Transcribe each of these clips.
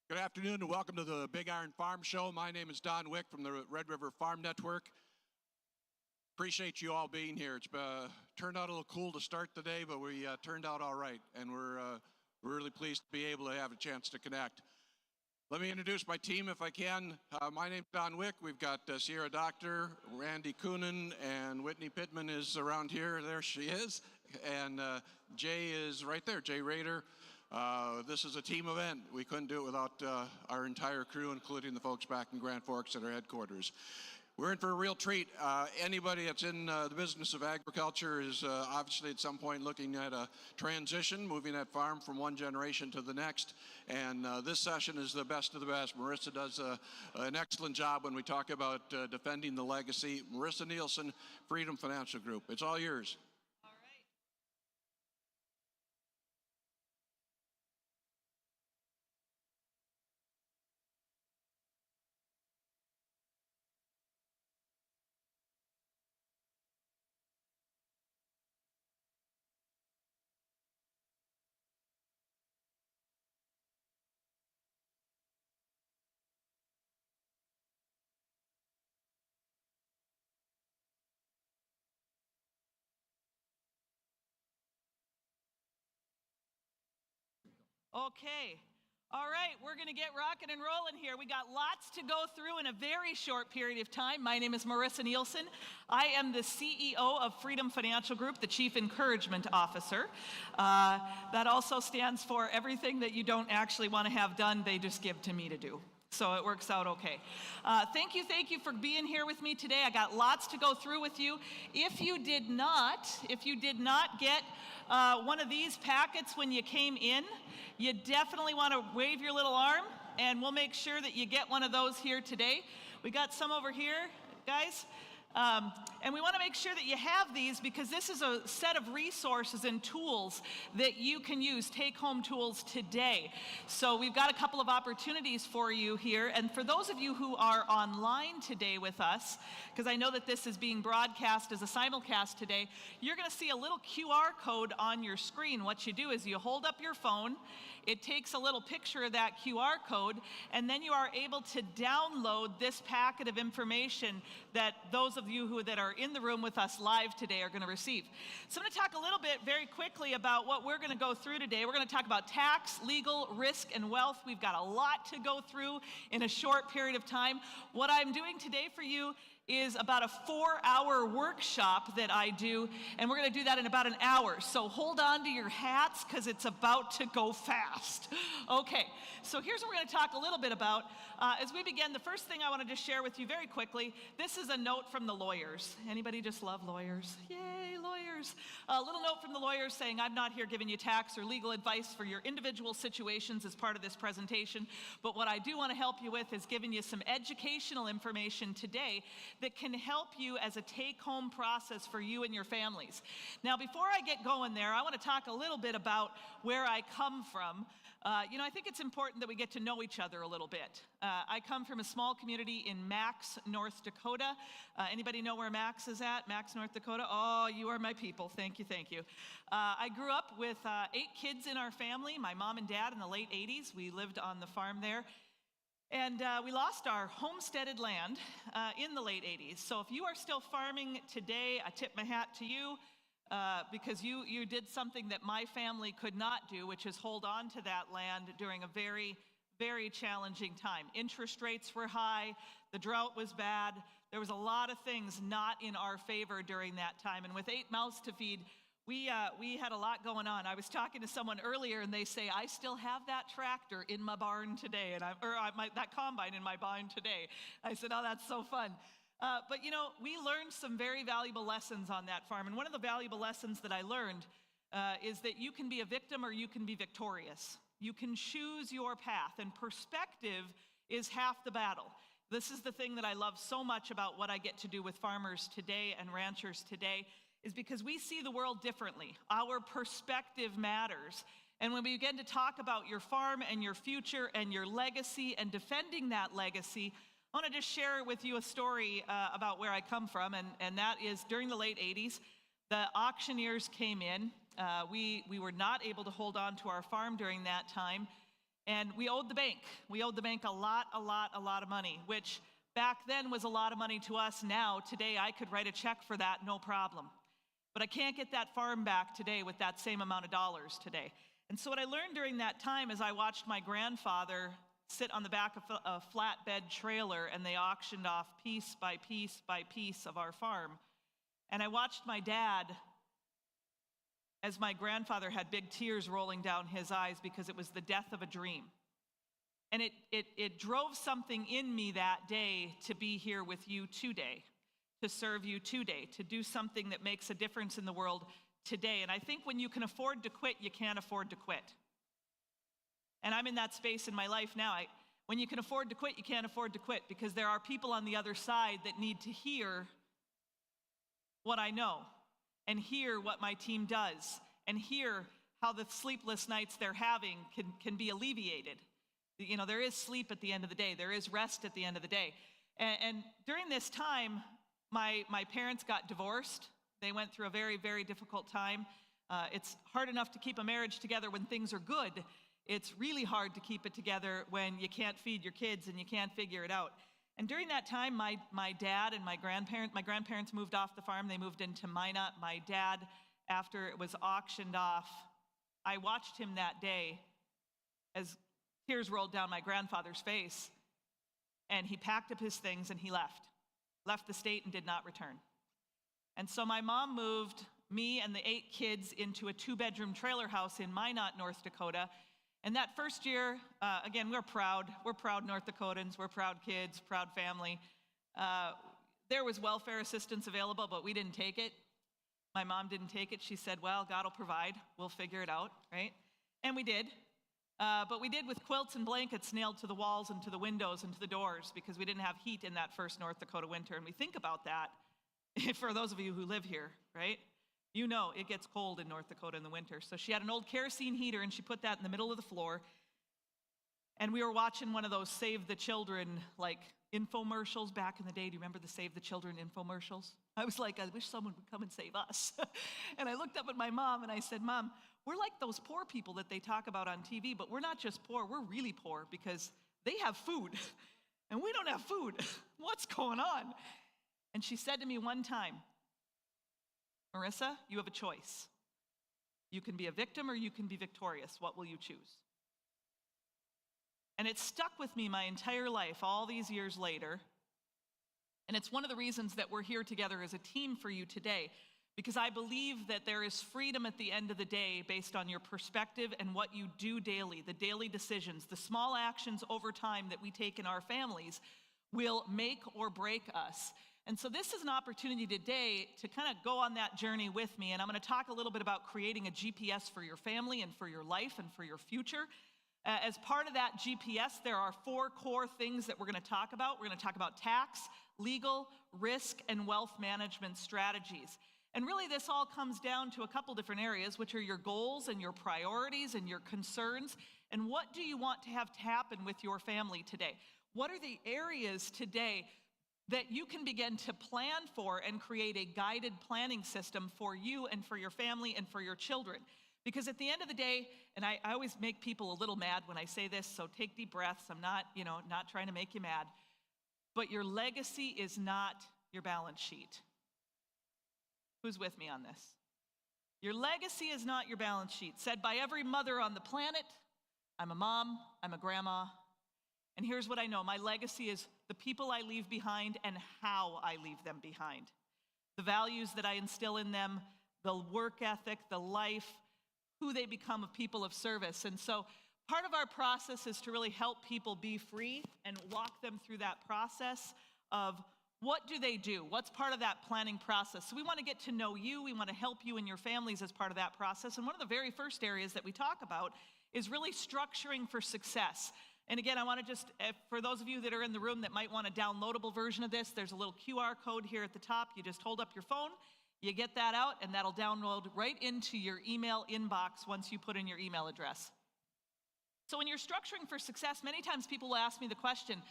Good afternoon and welcome to the Big Iron Farm Show. My name is Don Wick from the Red River Farm Network. Appreciate you all being here. It's turned out a little cool to start the day, but we turned out all right, and we're really pleased to be able to have a chance to connect. Let me introduce my team if I can. My name's Don Wick. We've got Sierra Doctor, Randy Coonan, and Whitney Pittman is around here. There she is. And Jay is right there, Jay Rader. This is a team event. We couldn't do it without our entire crew, including the folks back in Grand Forks at our headquarters. We're in for a real treat. Anybody that's in the business of agriculture is obviously at some point looking at a transition, moving that farm from one generation to the next. And this session is the best of the best. Marissa does an excellent job when we talk about defending the legacy. Marissa Nielsen, Freedom Financial Group. It's all yours. Okay. All right, we're going to get rocking and rolling here. We got lots to go through in a very short period of time. My name is Marissa Nielsen. I am the CEO of Freedom Financial Group, the Chief Encouragement Officer. That also stands for everything that you don't actually want to have done, they just give to me to do. So it works out okay. Thank you for being here with me today. I got lots to go through with you. If you did not get one of these packets when you came in, you definitely want to wave your little arm, and we'll make sure that you get one of those here today. We got some over here, guys. And we want to make sure that you have these because this is a set of resources and tools that you can use, take-home tools today. So we've got a couple of opportunities for you here. And for those of you who are online today with us, because I know that this is being broadcast as a simulcast today, you're going to see a little QR code on your screen. What you do is you hold up your phone, it takes a little picture of that QR code, and then you are able to download this packet of information that those of you that are in the room with us live today are going to receive. So I'm going to talk a little bit very quickly about what we're going to go through today. We're going to talk about tax, legal, risk, and wealth. We've got a lot to go through in a short period of time. What I'm doing today for you is about a 4-hour workshop that I do, and we're going to do that in about an hour. So hold on to your hats because it's about to go fast. Okay, so here's what we're going to talk a little bit about. As we begin, the first thing I wanted to share with you very quickly, this is a note from the lawyers. Anybody just love lawyers? Yay, lawyers. A little note from the lawyers saying, I'm not here giving you tax or legal advice for your individual situations as part of this presentation, but what I do want to help you with is giving you some educational information today that can help you as a take-home process for you and your families. Now, before I get going there, I want to talk a little bit about where I come from. I think it's important that we get to know each other a little bit. I come from a small community in Max, North Dakota. Anybody know where Max is at? Max, North Dakota? Oh, you are my people. Thank you. I grew up with 8 kids in our family, my mom and dad in the late 80s. We lived on the farm there. And we lost our homesteaded land in the late 80s. So if you are still farming today, I tip my hat to you. Because you did something that my family could not do, which is hold on to that land during a very, very challenging time. Interest rates were high, the drought was bad, there was a lot of things not in our favor during that time. And with 8 mouths to feed, we had a lot going on. I was talking to someone earlier and they say, I still have that tractor in my barn today, and that combine in my barn today. I said, oh, that's so fun. But we learned some very valuable lessons on that farm. And one of the valuable lessons that I learned is that you can be a victim or you can be victorious. You can choose your path, and perspective is half the battle. This is the thing that I love so much about what I get to do with farmers today and ranchers today, is because we see the world differently. Our perspective matters. And when we begin to talk about your farm and your future and your legacy and defending that legacy, I want to just share with you a story about where I come from, and that is during the late 80s, the auctioneers came in. We were not able to hold on to our farm during that time, And we owed the bank. We owed the bank a lot of money, which back then was a lot of money to us. Now, today, I could write a check for that, no problem. But I can't get that farm back today with that same amount of dollars today. And so what I learned during that time is I watched my grandfather sit on the back of a flatbed trailer, and they auctioned off piece by piece by piece of our farm. And I watched my dad, as my grandfather had big tears rolling down his eyes because it was the death of a dream. And it drove something in me that day to be here with you today, to serve you today, to do something that makes a difference in the world today. And I think when you can afford to quit, you can't afford to quit. And I'm in that space in my life now. When you can afford to quit, you can't afford to quit, because there are people on the other side that need to hear what I know, and hear what my team does, and hear how the sleepless nights they're having can be alleviated. You know, there is sleep at the end of the day. There is rest at the end of the day. And during this time, my parents got divorced. They went through a very, very difficult time. It's hard enough to keep a marriage together when things are good. It's really hard to keep it together when you can't feed your kids and you can't figure it out. And during that time, my dad and my grandparents moved off the farm. They moved into Minot. My dad, after it was auctioned off, I watched him that day as tears rolled down my grandfather's face, and he packed up his things and he left the state and did not return. And so my mom moved me and the 8 kids into a 2-bedroom trailer house in Minot, North Dakota. And that first year, again, we're proud North Dakotans, we're proud kids, proud family. There was welfare assistance available, but we didn't take it. My mom didn't take it. She said, well, God will provide, we'll figure it out, right? And we did. But we did with quilts and blankets nailed to the walls and to the windows and to the doors, because we didn't have heat in that first North Dakota winter. And we think about that, for those of you who live here, right? You know it gets cold in North Dakota in the winter. So she had an old kerosene heater, and she put that in the middle of the floor. And we were watching one of those Save the Children, like, infomercials back in the day. Do you remember the Save the Children infomercials? I was like, I wish someone would come and save us. And I looked up at my mom and I said, Mom, we're like those poor people that they talk about on TV, but we're not just poor, we're really poor, because they have food and we don't have food. What's going on? And she said to me one time, Marissa, you have a choice. You can be a victim or you can be victorious. What will you choose? And it stuck with me my entire life, all these years later. And it's one of the reasons that we're here together as a team for you today, because I believe that there is freedom at the end of the day based on your perspective and what you do daily, the daily decisions, the small actions over time that we take in our families will make or break us. And so this is an opportunity today to kind of go on that journey with me. And I'm going to talk a little bit about creating a GPS for your family and for your life and for your future. As part of that GPS, there are 4 core things that we're going to talk about. We're going to talk about tax, legal, risk, and wealth management strategies. And really this all comes down to a couple different areas, which are your goals and your priorities and your concerns. And what do you want to have happen with your family today? What are the areas today that you can begin to plan for and create a guided planning system for you and for your family and for your children? Because at the end of the day, and I always make people a little mad when I say this, so take deep breaths. I'm not trying to make you mad. But your legacy is not your balance sheet. Who's with me on this? Your legacy is not your balance sheet. Said by every mother on the planet. I'm a mom, I'm a grandma. And here's what I know. My legacy is the people I leave behind and how I leave them behind. The values that I instill in them, the work ethic, the life, who they become of people of service. And so part of our process is to really help people be free and walk them through that process of what do they do? What's part of that planning process? So we want to get to know you. We want to help you and your families as part of that process. And one of the very first areas that we talk about is really structuring for success. And again, I want to just, for those of you that are in the room that might want a downloadable version of this, there's a little QR code here at the top. You just hold up your phone, you get that out, and that'll download right into your email inbox once you put in your email address. So when you're structuring for success, many times people will ask me the question,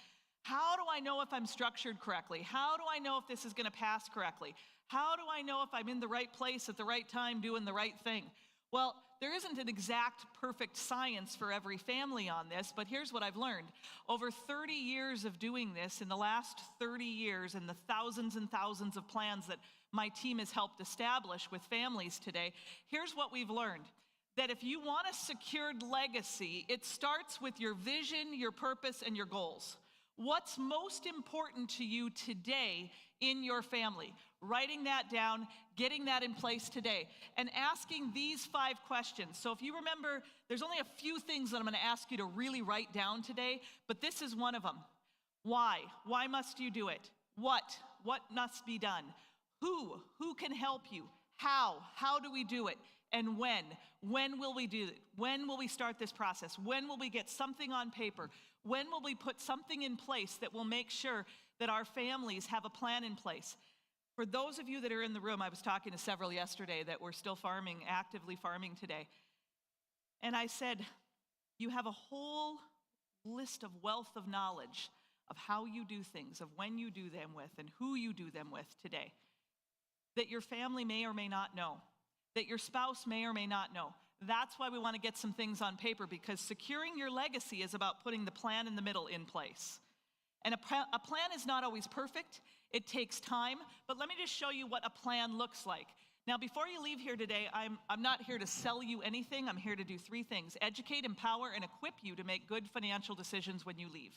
how do I know if I'm structured correctly? How do I know if this is going to pass correctly? How do I know if I'm in the right place at the right time doing the right thing? Well, there isn't an exact perfect science for every family on this, but here's what I've learned. Over 30 years of doing this, in the last 30 years, and the thousands and thousands of plans that my team has helped establish with families today, here's what we've learned. That if you want a secured legacy, it starts with your vision, your purpose, and your goals. What's most important to you today in your family? Writing that down, getting that in place today, and asking these 5 questions. So if you remember, there's only a few things that I'm going to ask you to really write down today, but this is one of them. Why? Why must you do it? What? What must be done? Who? Who can help you? How? How do we do it? And when? When will we do it? When will we start this process? When will we get something on paper? When will we put something in place that will make sure that our families have a plan in place? For those of you that are in the room, I was talking to several yesterday that were still farming, actively farming today. And I said, you have a whole list of wealth of knowledge of how you do things, of when you do them with, and who you do them with today, that your family may or may not know, that your spouse may or may not know. That's why we want to get some things on paper, because securing your legacy is about putting the plan in the middle in place. And a plan is not always perfect. It takes time. But let me just show you what a plan looks like. Now, before you leave here today, I'm not here to sell you anything. I'm here to do 3 things: educate, empower, and equip you to make good financial decisions when you leave.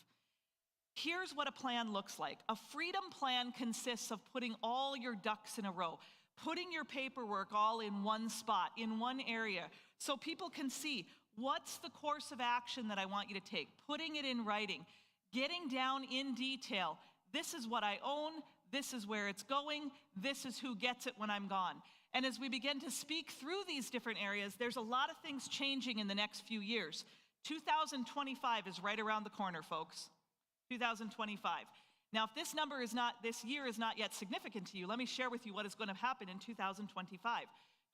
Here's what a plan looks like. A freedom plan consists of putting all your ducks in a row, putting your paperwork all in one spot, in one area, so people can see what's the course of action that I want you to take, putting it in writing, getting down in detail. This is what I own, this is where it's going, this is who gets it when I'm gone. And as we begin to speak through these different areas, there's a lot of things changing in the next few years. 2025 is right around the corner, folks. 2025. Now, if this year is not yet significant to you, let me share with you what is going to happen in 2025.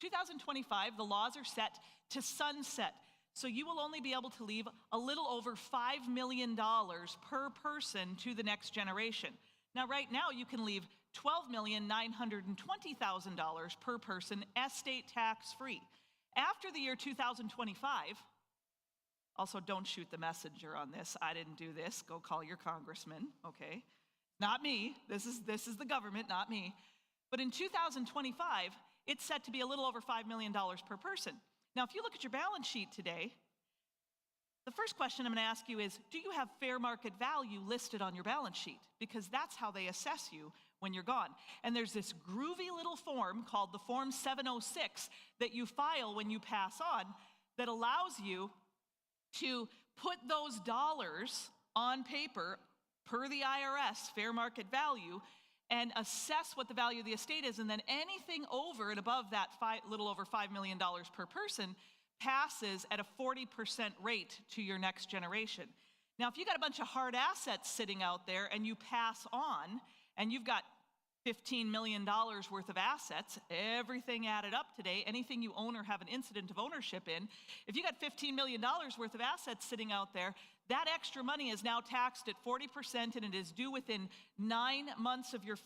2025, the laws are set to sunset. So you will only be able to leave a little over $5 million per person to the next generation. Now, right now, you can leave $12,920,000 per person estate tax free. After the year 2025, also don't shoot the messenger on this. I didn't do this. Go call your congressman, okay? Not me. This is the government, not me. But in 2025, it's set to be a little over $5 million per person. Now, if you look at your balance sheet today, the first question I'm going to ask you is, do you have fair market value listed on your balance sheet? Because that's how they assess you when you're gone. And there's this groovy little form called the Form 706 that you file when you pass on that allows you to put those dollars on paper per the IRS, fair market value, and assess what the value of the estate is, and then anything over and above that little over $5 million per person passes at a 40% rate to your next generation. Now, if you got a bunch of hard assets sitting out there and you pass on, and you've got $15 million worth of assets, everything added up today, anything you own or have an incident of ownership in, if you got $15 million worth of assets sitting out there, that extra money is now taxed at 40%, and it is due within 9 months of your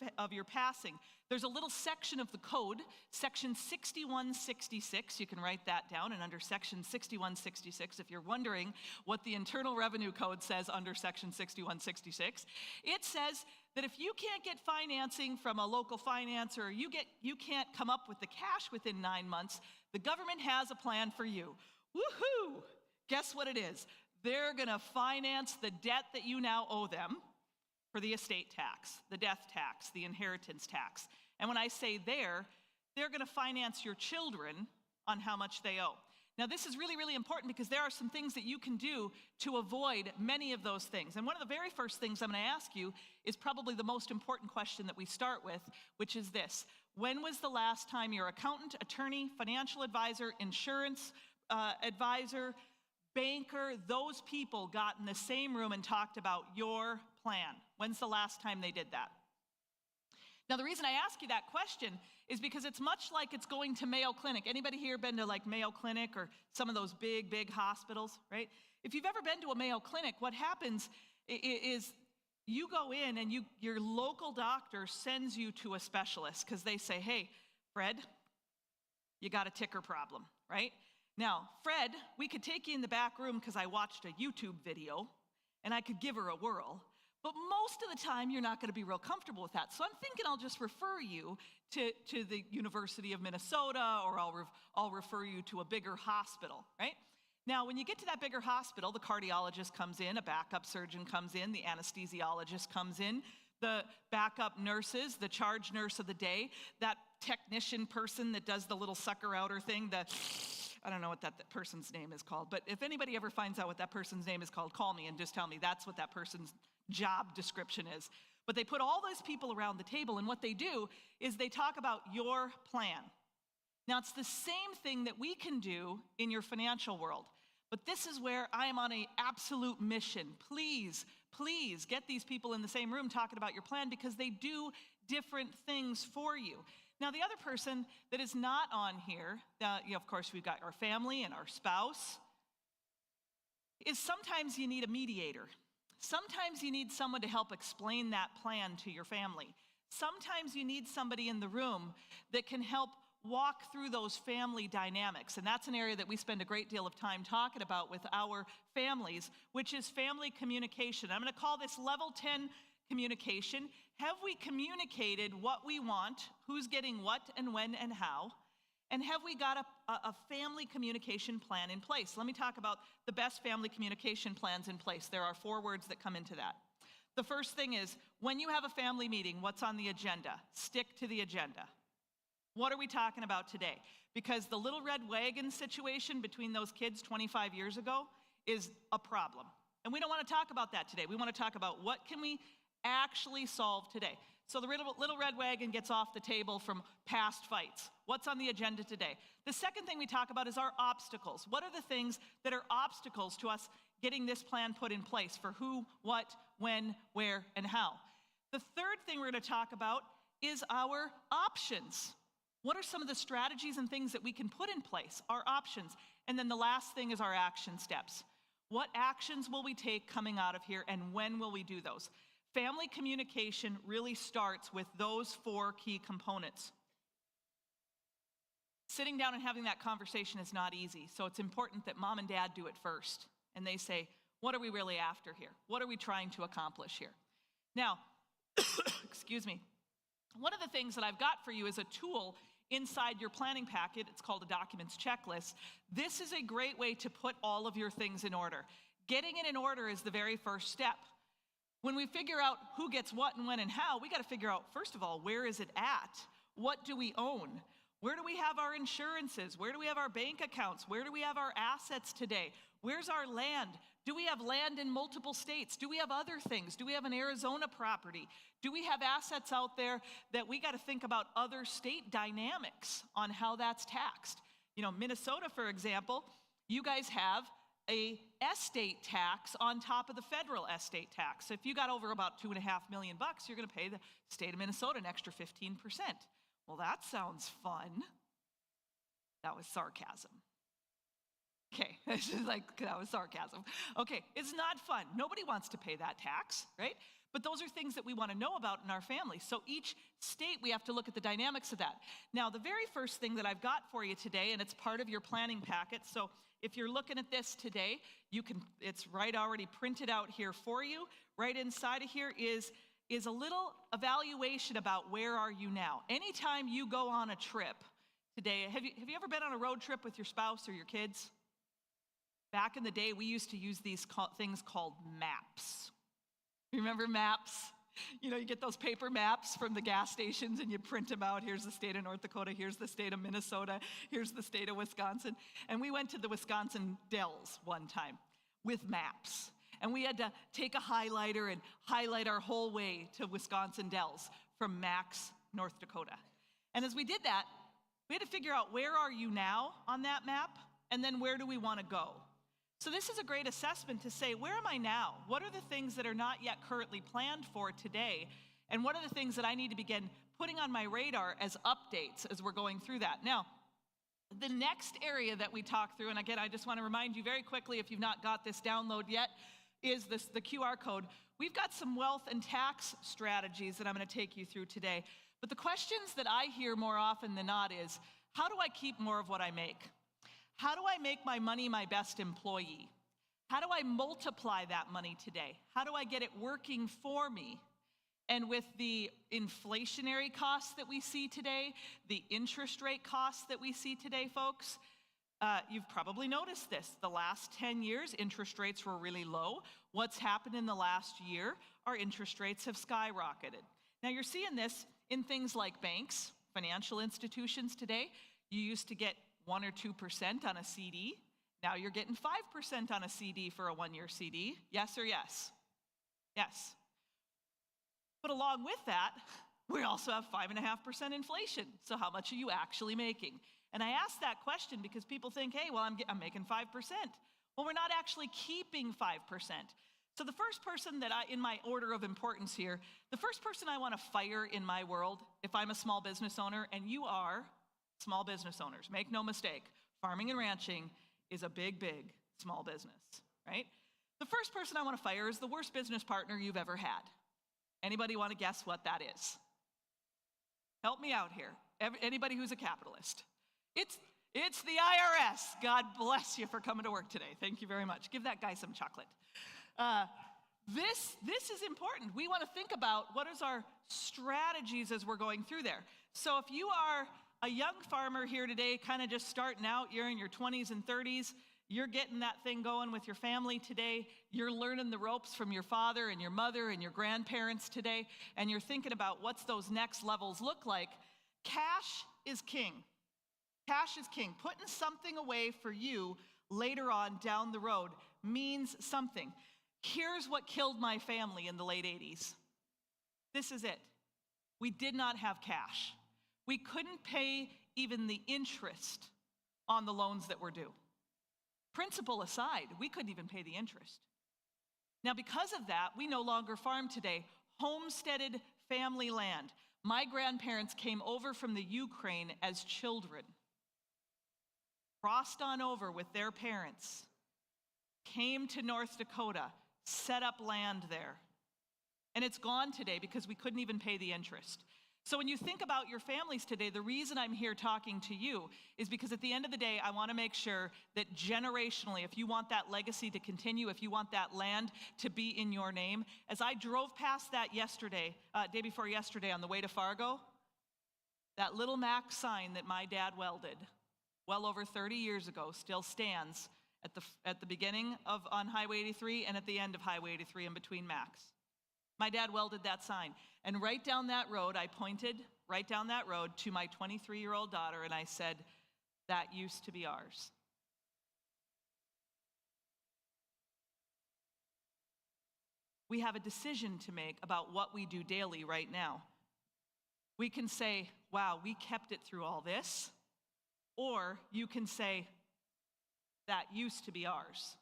passing. There's a little section of the code, section 6166, you can write that down, and under section 6166, if you're wondering what the Internal Revenue Code says under section 6166, it says that if you can't get financing from a local financer, or you can't come up with the cash within 9 months, the government has a plan for you. Woohoo! Guess what it is? They're going to finance the debt that you now owe them for the estate tax, the death tax, the inheritance tax. And when I say they're going to finance your children on how much they owe. Now, this is really, really important because there are some things that you can do to avoid many of those things. And one of the very first things I'm going to ask you is probably the most important question that we start with, which is this. When was the last time your accountant, attorney, financial advisor, insurance advisor, banker, those people got in the same room and talked about your plan? When's the last time they did that? Now, the reason I ask you that question is because it's much like it's going to Mayo Clinic. Anybody here been to like Mayo Clinic or some of those big, big hospitals, right? If you've ever been to a Mayo Clinic, what happens is you go in and your local doctor sends you to a specialist because they say, hey, Fred, you got a ticker problem. right? Now, Fred, we could take you in the back room because I watched a YouTube video and I could give her a whirl. But most of the time, you're not going to be real comfortable with that. So I'm thinking I'll just refer you to the University of Minnesota, or I'll refer you to a bigger hospital, right? Now, when you get to that bigger hospital, the cardiologist comes in, a backup surgeon comes in, the anesthesiologist comes in, the backup nurses, the charge nurse of the day, that technician person that does the little sucker outer thing, I don't know what that person's name is called, but if anybody ever finds out what that person's name is called, call me and just tell me that's what that person's job description is. But they put all those people around the table, and what they do is they talk about your plan. Now, it's the same thing that we can do in your financial world, but this is where I am on an absolute mission. Please, please get these people in the same room talking about your plan, because they do different things for you. Now, the other person that is not on here, of course, we've got our family and our spouse, is sometimes you need a mediator. Sometimes you need someone to help explain that plan to your family. Sometimes you need somebody in the room that can help walk through those family dynamics. And that's an area that we spend a great deal of time talking about with our families, which is family communication. I'm going to call this level 10 communication. Have we communicated what we want, who's getting what and when and how? And have we got a family communication plan in place? Let me talk about the best family communication plans in place. There are 4 words that come into that. The first thing is, when you have a family meeting, what's on the agenda? Stick to the agenda. What are we talking about today? Because the little red wagon situation between those kids 25 years ago is a problem. And we don't want to talk about that today. We want to talk about what can we actually solve today. So the little red wagon gets off the table from past fights. What's on the agenda today? The second thing we talk about is our obstacles. What are the things that are obstacles to us getting this plan put in place for who, what, when, where, and how? The third thing we're going to talk about is our options. What are some of the strategies and things that we can put in place? Our options. And then the last thing is our action steps. What actions will we take coming out of here, and when will we do those? Family communication really starts with those 4 key components. Sitting down and having that conversation is not easy, so it's important that mom and dad do it first. And they say, what are we really after here? What are we trying to accomplish here? Now, excuse me, one of the things that I've got for you is a tool inside your planning packet. It's called a documents checklist. This is a great way to put all of your things in order. Getting it in order is the very first step. When we figure out who gets what and when and how, we got to figure out, first of all, where is it at? What do we own? Where do we have our insurances? Where do we have our bank accounts? Where do we have our assets today? Where's our land? Do we have land in multiple states? Do we have other things? Do we have an Arizona property? Do we have assets out there that we got to think about other state dynamics on how that's taxed? You know, Minnesota, for example, you guys have a estate tax on top of the federal estate tax. So if you got over about $2.5 million, you're going to pay the state of Minnesota an extra 15%. Well, that sounds fun. That was sarcasm. Okay, that was sarcasm. Okay, it's not fun. Nobody wants to pay that tax, right? But those are things that we want to know about in our family. So each state, we have to look at the dynamics of that. Now, the very first thing that I've got for you today, and it's part of your planning packet, so if you're looking at this today, it's right already printed out here for you. Right inside of here is a little evaluation about where are you now. Anytime you go on a trip today, have you ever been on a road trip with your spouse or your kids? Back in the day, we used to use these things called maps. Remember maps? You know, you get those paper maps from the gas stations and you print them out. Here's the state of North Dakota. Here's the state of Minnesota. Here's the state of Wisconsin. And we went to the Wisconsin Dells one time with maps. And we had to take a highlighter and highlight our whole way to Wisconsin Dells from Max, North Dakota. And as we did that, we had to figure out where are you now on that map, and then where do we want to go? So this is a great assessment to say, where am I now? What are the things that are not yet currently planned for today? And what are the things that I need to begin putting on my radar as updates as we're going through that? Now, the next area that we talk through, and again, I just want to remind you very quickly, if you've not got this download yet, is the QR code. We've got some wealth and tax strategies that I'm going to take you through today. But the questions that I hear more often than not is, how do I keep more of what I make? How do I make my money my best employee? How do I multiply that money today? How do I get it working for me? And with the inflationary costs that we see today, the interest rate costs that we see today, folks, you've probably noticed this. The last 10 years, interest rates were really low. What's happened in the last year? Our interest rates have skyrocketed. Now, you're seeing this in things like banks, financial institutions today. You used to get 1 or 2% on a CD. Now you're getting 5% on a CD for a 1-year CD. Yes or yes? Yes. But along with that, we also have 5.5% inflation. So how much are you actually making? And I ask that question because people think, hey, well, I'm making 5%. Well, we're not actually keeping 5%. So the first person that in my order of importance here, the first person I want to fire in my world, if I'm a small business owner, and you are small business owners, make no mistake, farming and ranching is a big, big small business, right? The first person I want to fire is the worst business partner you've ever had. Anybody want to guess what that is? Help me out here. Anybody who's a capitalist. It's the IRS. God bless you for coming to work today. Thank you very much. Give that guy some chocolate. This is important. We want to think about what is our strategies as we're going through there. So if you are a young farmer here today, kind of just starting out, you're in your 20s and 30s, you're getting that thing going with your family today, you're learning the ropes from your father and your mother and your grandparents today, and you're thinking about what's those next levels look like, cash is king. Cash is king. Putting something away for you later on down the road means something. Here's what killed my family in the late 80s. This is it. We did not have cash. We couldn't pay even the interest on the loans that were due. Principal aside, we couldn't even pay the interest. Now, because of that, we no longer farm today. Homesteaded family land. My grandparents came over from the Ukraine as children, crossed on over with their parents, came to North Dakota, set up land there. And it's gone today because we couldn't even pay the interest. So when you think about your families today, the reason I'm here talking to you is because at the end of the day, I want to make sure that generationally, if you want that legacy to continue, if you want that land to be in your name, as I drove past that day before yesterday on the way to Fargo, that little Mac sign that my dad welded well over 30 years ago still stands at the beginning on Highway 83 and at the end of Highway 83 in between Macs. My dad welded that sign. And right down that road, I pointed right down that road to my 23-year-old daughter, and I said, that used to be ours. We have a decision to make about what we do daily right now. We can say, wow, we kept it through all this. Or you can say, that used to be ours.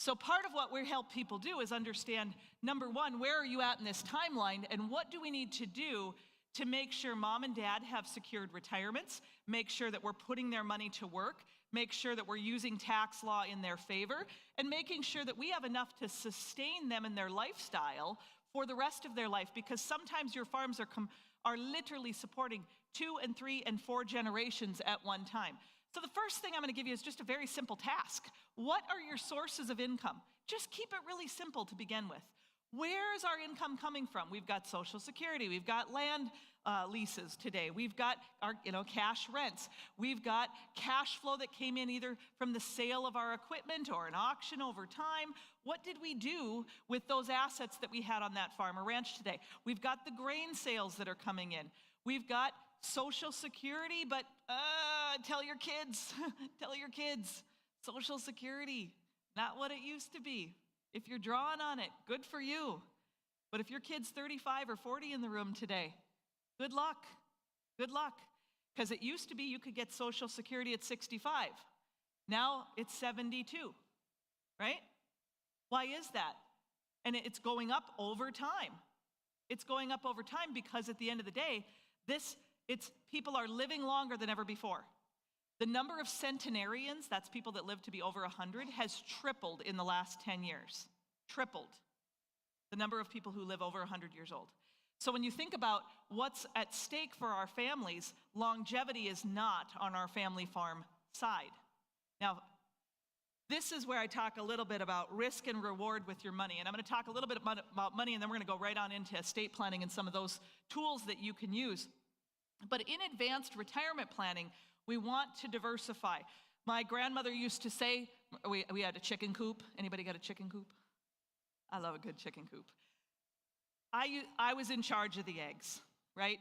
So part of what we help people do is understand, number one, where are you at in this timeline, and what do we need to do to make sure mom and dad have secured retirements, make sure that we're putting their money to work, make sure that we're using tax law in their favor, and making sure that we have enough to sustain them in their lifestyle for the rest of their life, because sometimes your farms are literally supporting 2 and 3 and 4 generations at one time. So the first thing I'm going to give you is just a very simple task. What are your sources of income? Just keep it really simple to begin with. Where is our income coming from? We've got Social Security. We've got land leases today. We've got our cash rents. We've got cash flow that came in either from the sale of our equipment or an auction over time. What did we do with those assets that we had on that farm or ranch today? We've got the grain sales that are coming in. We've got Social Security, but tell your kids, Social Security, not what it used to be. If you're drawing on it, good for you. But if your kid's 35 or 40 in the room today, good luck. Good luck. Because it used to be you could get Social Security at 65. Now it's 72, right? Why is that? And it's going up over time. It's going up over time because at the end of the day, people are living longer than ever before. The number of centenarians, that's people that live to be over 100, has tripled in the last 10 years. Tripled. The number of people who live over 100 years old. So when you think about what's at stake for our families, longevity is not on our family farm side. Now, this is where I talk a little bit about risk and reward with your money. And I'm going to talk a little bit about money, and then we're going to go right on into estate planning and some of those tools that you can use. But in advanced retirement planning, we want to diversify. My grandmother used to say, we had a chicken coop. Anybody got a chicken coop? I love a good chicken coop. I was in charge of the eggs, right?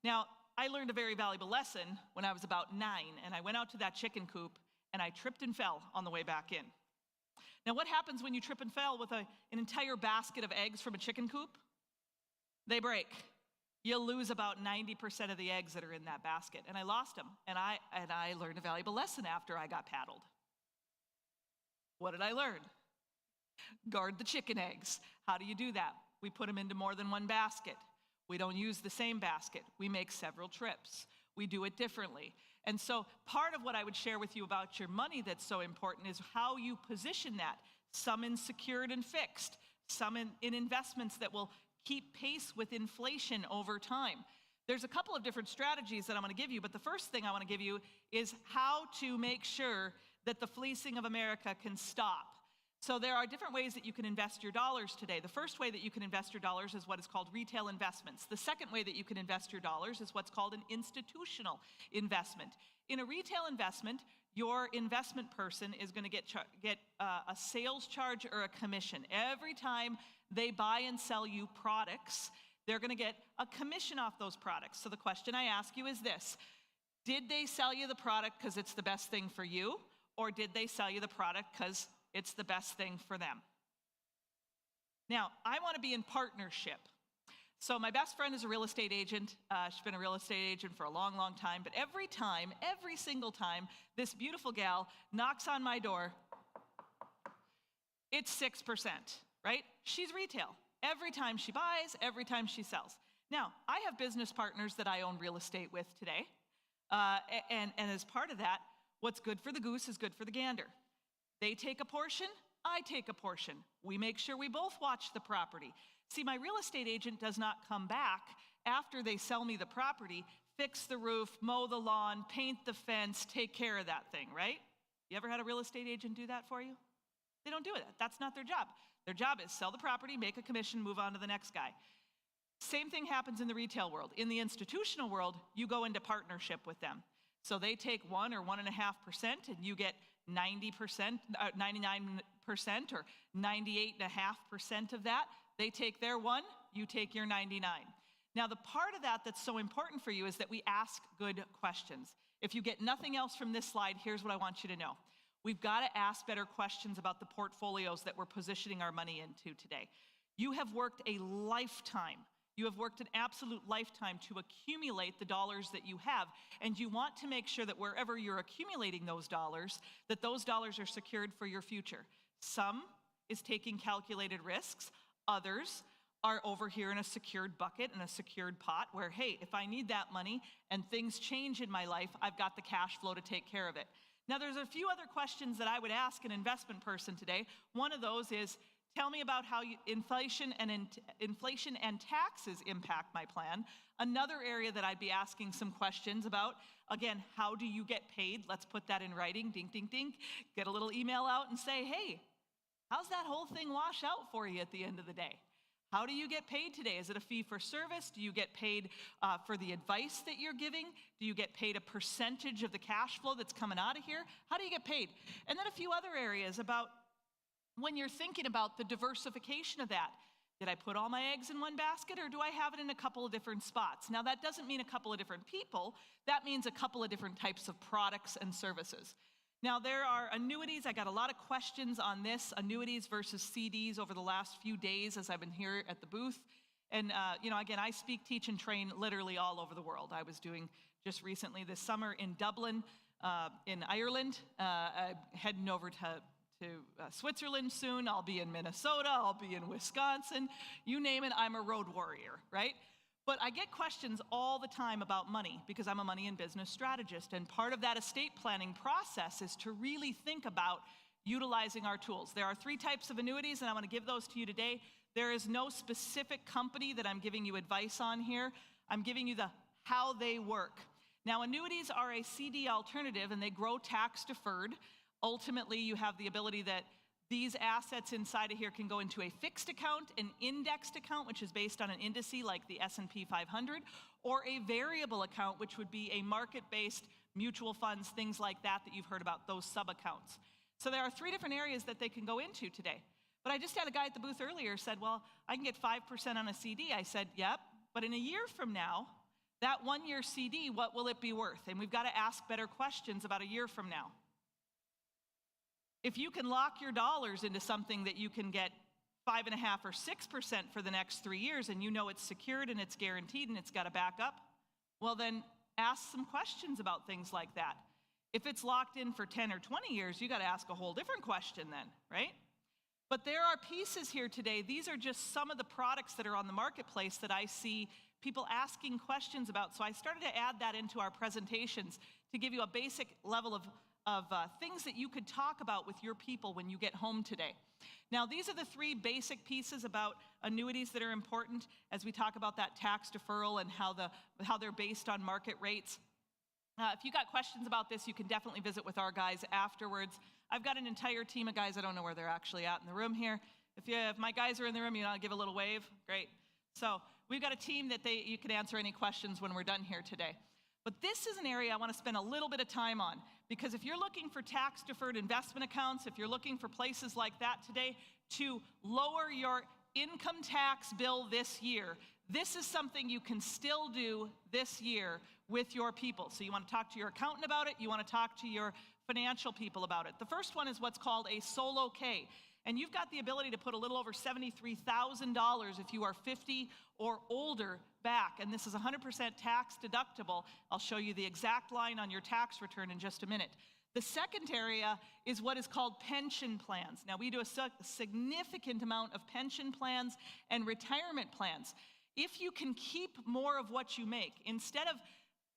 Now, I learned a very valuable lesson when I was about 9, and I went out to that chicken coop, and I tripped and fell on the way back in. Now, what happens when you trip and fell with an entire basket of eggs from a chicken coop? They break. You'll lose about 90% of the eggs that are in that basket. And I lost them, and I learned a valuable lesson after I got paddled. What did I learn? Guard the chicken eggs. How do you do that? We put them into more than one basket. We don't use the same basket. We make several trips. We do it differently. And so part of what I would share with you about your money that's so important is how you position that. Some in secured and fixed, some in investments that will keep pace with inflation over time. There's a couple of different strategies that I'm going to give you, but the first thing I want to give you is how to make sure that the fleecing of America can stop. So there are different ways that you can invest your dollars today. The first way that you can invest your dollars is what is called retail investments. The second way that you can invest your dollars is what's called an institutional investment. In a retail investment, your investment person is going to get a sales charge or a commission. Every time they buy and sell you products, they're going to get a commission off those products. So the question I ask you is this: did they sell you the product because it's the best thing for you, or did they sell you the product because it's the best thing for them? Now, I want to be in partnership. So my best friend is a real estate agent. She's been a real estate agent for a long, long time. But every single time, this beautiful gal knocks on my door, it's 6%, right? She's retail. Every time she buys, every time she sells. Now, I have business partners that I own real estate with today. And as part of that, what's good for the goose is good for the gander. They take a portion, I take a portion. We make sure we both watch the property. See, my real estate agent does not come back after they sell me the property, fix the roof, mow the lawn, paint the fence, take care of that thing, right? You ever had a real estate agent do that for you? They don't do it. That's not their job. Their job is sell the property, make a commission, move on to the next guy. Same thing happens in the retail world. In the institutional world, you go into partnership with them. So they take 1 or 1.5%, and you get 90%, 99% or 98.5% of that. They take their 1, you take your 99. Now, the part of that that's so important for you is that we ask good questions. If you get nothing else from this slide, here's what I want you to know. We've got to ask better questions about the portfolios that we're positioning our money into today. You have worked a lifetime. You have worked an absolute lifetime to accumulate the dollars that you have, and you want to make sure that wherever you're accumulating those dollars are secured for your future. Some is taking calculated risks. Others are over here in a secured bucket and a secured pot where, hey, if I need that money and things change in my life, I've got the cash flow to take care of it. Now, there's a few other questions that I would ask an investment person today. One of those is, tell me about how inflation and taxes impact my plan. Another area that I'd be asking some questions about, again, how do you get paid? Let's put that in writing, ding, ding, ding. Get a little email out and say, hey, how's that whole thing wash out for you at the end of the day? How do you get paid today? Is it a fee for service? Do you get paid for the advice that you're giving? Do you get paid a percentage of the cash flow that's coming out of here? How do you get paid? And then a few other areas about when you're thinking about the diversification of that. Did I put all my eggs in one basket, or do I have it in a couple of different spots? Now, that doesn't mean a couple of different people. That means a couple of different types of products and services. Now, there are annuities. I got a lot of questions on this, annuities versus CDs, over the last few days as I've been here at the booth. And, again, I speak, teach, and train literally all over the world. I was doing just recently this summer in Dublin, in Ireland. I'm heading over to Switzerland soon. I'll be in Minnesota. I'll be in Wisconsin. You name it, I'm a road warrior, right? But I get questions all the time about money because I'm a money and business strategist. And part of that estate planning process is to really think about utilizing our tools. There are 3 types of annuities, and I want to give those to you today. There is no specific company that I'm giving you advice on here. I'm giving you how they work. Now, annuities are a CD alternative, and they grow tax deferred. Ultimately, you have the ability that these assets inside of here can go into a fixed account, an indexed account, which is based on an indice like the S&P 500, or a variable account, which would be a market-based mutual funds, things like that you've heard about, those sub-accounts. So there are 3 different areas that they can go into today. But I just had a guy at the booth earlier said, well, I can get 5% on a CD. I said, yep, but in a year from now, that 1-year CD, what will it be worth? And we've got to ask better questions about a year from now. If you can lock your dollars into something that you can get 5.5 or 6% for the next 3 years, and you know it's secured and it's guaranteed and it's got a backup, well then ask some questions about things like that. If it's locked in for 10 or 20 years, you got to ask a whole different question then, right? But there are pieces here today. These are just some of the products that are on the marketplace that I see people asking questions about. So I started to add that into our presentations to give you a basic level of things that you could talk about with your people when you get home today. Now, these are the 3 basic pieces about annuities that are important as we talk about that tax deferral and how they're based on market rates. If you got questions about this, you can definitely visit with our guys afterwards. I've got an entire team of guys. I don't know where they're actually at in the room here. If my guys are in the room, you know, I'll give a little wave. Great. So we've got a team that you can answer any questions when we're done here today. But this is an area I want to spend a little bit of time on, because if you're looking for tax-deferred investment accounts, if you're looking for places like that today to lower your income tax bill this year, this is something you can still do this year with your people. So you want to talk to your accountant about it, you want to talk to your financial people about it. The first one is what's called a solo K. And you've got the ability to put a little over $73,000 if you are 50 or older back. And this is 100% tax deductible. I'll show you the exact line on your tax return in just a minute. The second area is what is called pension plans. Now, we do a significant amount of pension plans and retirement plans. If you can keep more of what you make, instead of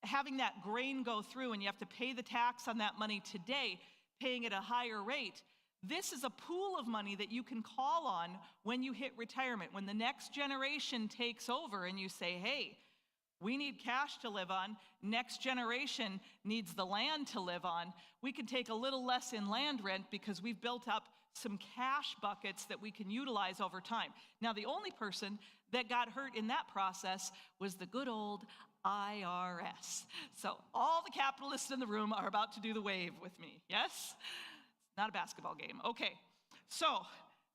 having that grain go through and you have to pay the tax on that money today, paying at a higher rate, this is a pool of money that you can call on when you hit retirement, when the next generation takes over and you say, hey, we need cash to live on, next generation needs the land to live on. We can take a little less in land rent because we've built up some cash buckets that we can utilize over time. Now, the only person that got hurt in that process was the good old IRS. So all the capitalists in the room are about to do the wave with me, yes? Not a basketball game. Okay, so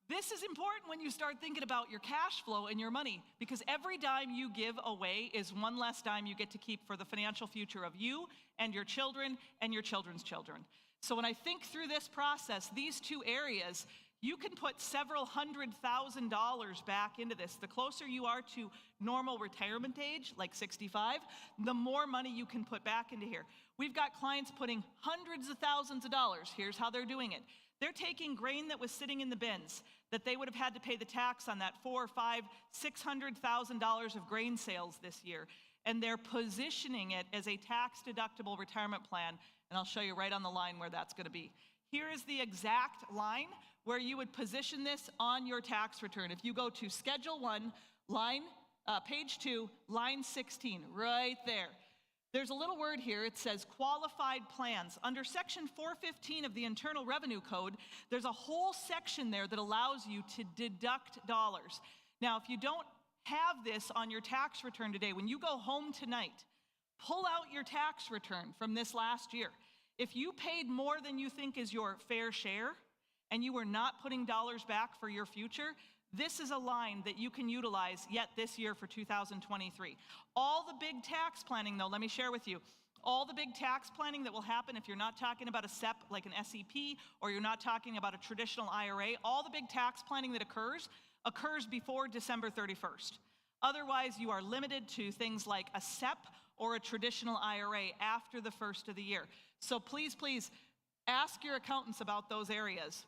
this is important when you start thinking about your cash flow and your money, because every dime you give away is one less dime you get to keep for the financial future of you and your children and your children's children. So when I think through this process, these 2 areas, you can put several $100,000 back into this. The closer you are to normal retirement age, like 65, the more money you can put back into here. We've got clients putting hundreds of thousands of dollars. Here's how they're doing it. They're taking grain that was sitting in the bins that they would have had to pay the tax on, that $400,000, $500,000, $600,000 of grain sales this year, and they're positioning it as a tax-deductible retirement plan, and I'll show you right on the line where that's going to be. Here is the exact line where you would position this on your tax return. If you go to Schedule 1, page 2, line 16, right there. There's a little word here. It says qualified plans. Under Section 415 of the Internal Revenue Code, there's a whole section there that allows you to deduct dollars. Now, if you don't have this on your tax return today, when you go home tonight, pull out your tax return from this last year. If you paid more than you think is your fair share and you were not putting dollars back for your future, this is a line that you can utilize yet this year for 2023. All the big tax planning, though, let me share with you, all the big tax planning that will happen if you're not talking about a SEP like an SEP, or you're not talking about a traditional IRA, all the big tax planning that occurs before December 31st. Otherwise, you are limited to things like a SEP or a traditional IRA after the first of the year. So please, please ask your accountants about those areas.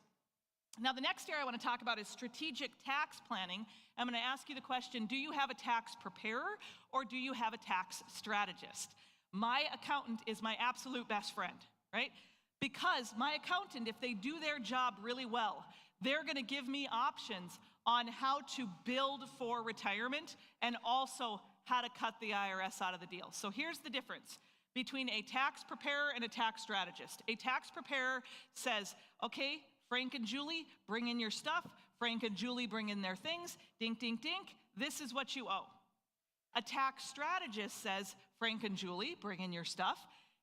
Now, the next area I want to talk about is strategic tax planning. I'm going to ask you the question, do you have a tax preparer or do you have a tax strategist? My accountant is my absolute best friend, right? Because my accountant, if they do their job really well, they're going to give me options on how to build for retirement and also how to cut the IRS out of the deal. So here's the difference between a tax preparer and a tax strategist. A tax preparer says, okay, Frank and Julie, bring in your stuff. Frank and Julie bring in their things. Dink, dink, dink. This is what you owe. A tax strategist says, Frank and Julie, bring in your stuff.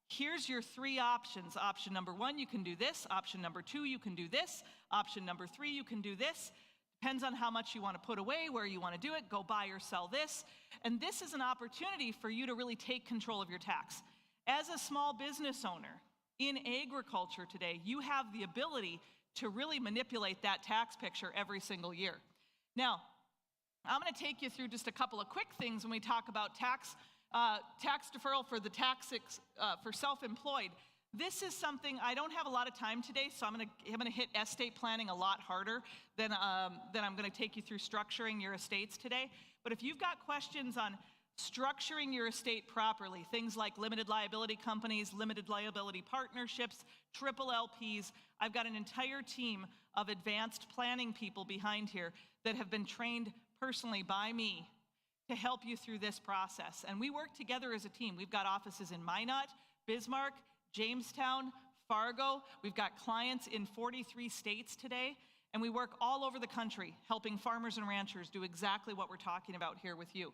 Here's your 3 options. Option number 1, you can do this. Option number 2, you can do this. Option number 3, you can do this. Depends on how much you want to put away, where you want to do it. Go buy or sell this. And this is an opportunity for you to really take control of your tax. As a small business owner in agriculture today, you have the ability to really manipulate that tax picture every single year. Now, I'm going to take you through just a couple of quick things when we talk about tax deferral for the for self-employed. This is something, I don't have a lot of time today, so I'm going to hit estate planning a lot harder than I'm going to take you through structuring your estates today. But if you've got questions on structuring your estate properly, things like limited liability companies, limited liability partnerships, triple LPs, I've got an entire team of advanced planning people behind here that have been trained personally by me to help you through this process. And we work together as a team. We've got offices in Minot, Bismarck, Jamestown, Fargo. We've got clients in 43 states today, and we work all over the country helping farmers and ranchers do exactly what we're talking about here with you.